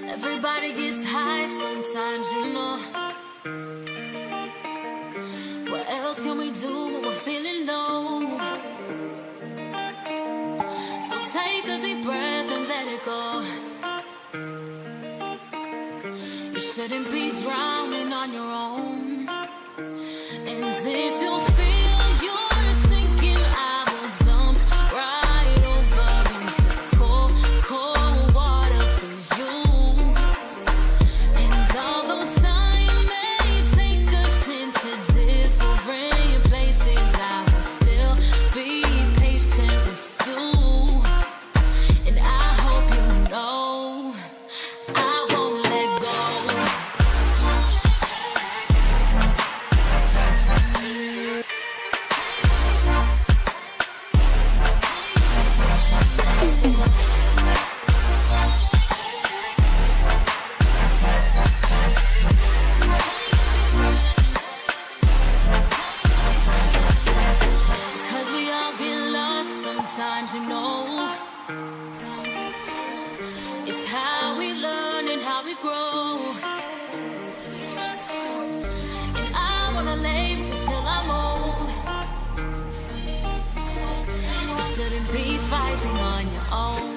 Everybody gets high sometimes, you know. What else can we do when we're feeling low? So take a deep breath and let it go. You shouldn't be drowning on your own. And if you feel you're sinking, I will jump right over into cold, cold water for you. And although time may take us into different places, I will still be patient with you. And I hope you know I won't let go. Cause we all get lost sometimes, you know. It's how we learn and how we grow. And I wanna live until I'm old. You shouldn't be fighting on your own.